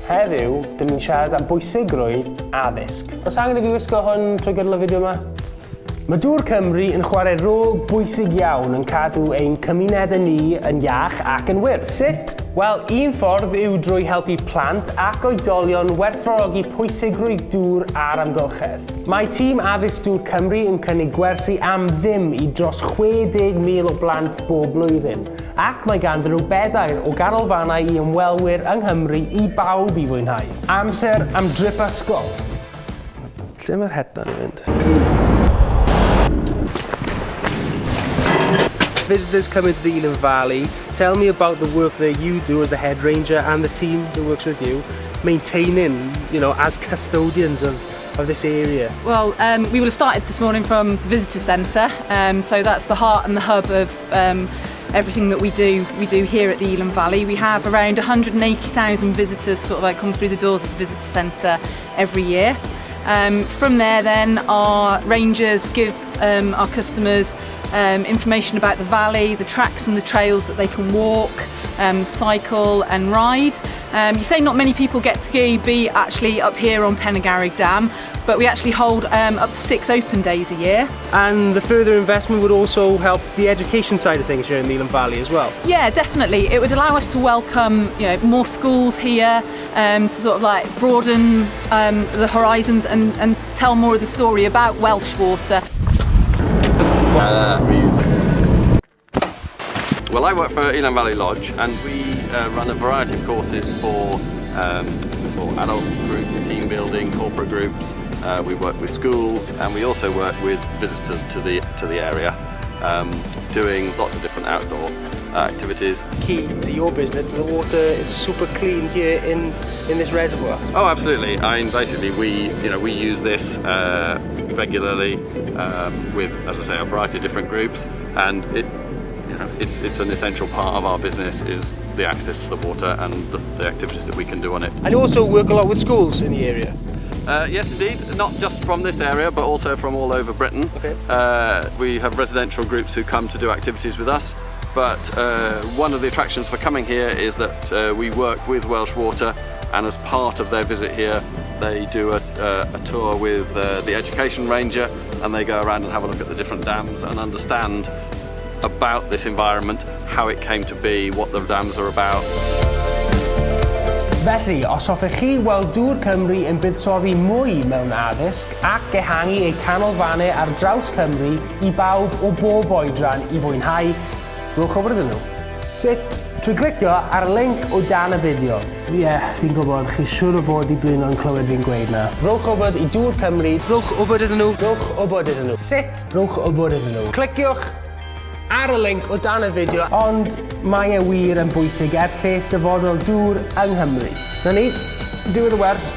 Heddiw, dyn ni'n siarad am bwysigrwydd addysg. Oes angen I fi wisgo hwn trwy gydol y fideo yma? Mae Dŵr Cymru yn chwarae rôl bwysig iawn yn cadw ein cymunedau ni yn iach ac yn wyrdd. Sut? Wel, un ffordd yw drwy helpu plant ac oedolion werthfawrogi pwysigrwydd dŵr a'r amgylchedd. Mae tîm addysg Dŵr Cymru yn cynnig gwersi am ddim I dros 60,000 o blant bob blwyddyn. Ac mae ganddyn nhw bedair o canolfannau I ymwelwyr yng Nghymru I bawb I fwynhau. Amser am drip ysgol. Lle mae'r het na'n I fynd? Visitors come into the Elan Valley. Tell me about the work that you do as the head ranger and the team that works with you, maintaining, as custodians of this area. Well, we will have started this morning from the visitor centre, so that's the heart and the hub of everything that we do here at the Elan Valley. We have around 180,000 visitors come through the doors of the visitor centre every year. From there then, our rangers give our customers information about the valley, the tracks and the trails that they can walk, cycle and ride. You say not many people get to be actually up here on Pennegarrig Dam, but we actually hold up to 6 open days a year. And the further investment would also help the education side of things here in the Elan Valley as well? Yeah, definitely. It would allow us to welcome more schools here, to broaden the horizons and tell more of the story about Welsh water. Well, I work for Elan Valley Lodge and we run a variety of courses for adult group, team building, corporate groups. We work with schools and we also work with visitors to the area, doing lots of different outdoor activities. Key to your business, the water is super clean here in this reservoir. Oh, absolutely. I mean, basically, we use this regularly with, as I say, a variety of different groups, and it's an essential part of our business is the access to the water and the activities that we can do on it. And you also work a lot with schools in the area. Yes, indeed. Not just from this area, but also from all over Britain. Okay. We have residential groups who come to do activities with us. But one of the attractions for coming here is that we work with Welsh Water, and as part of their visit here, they do a tour with the education ranger, and they go around and have a look at the different dams and understand about this environment, how it came to be, what the dams are about. Felly, os hoffech chi weld Dŵr Cymru yn buddsoddi mwy mewn addysg ac ehangu eu canolfannau ar draws Cymru I bawb o bob oedran I fwynhau, rhowch wybod ydyn nhw. Sut? Trwy glicio ar y link o dan y fideo. Fi'n gwybod, chi siŵr o fod I blino yn clywed fi'n gweud na. Rhowch wybod I Dŵr Cymru. Rhowch wybod ydyn nhw. Rhowch wybod ydyn nhw. Sut? Rhowch wybod ydyn nhw. Cliciwch ar y link o dan y fideo, ond mae wir yn bwysig er lles dyfodol dŵr yng Nghymru. Na ni, diwedd y wers.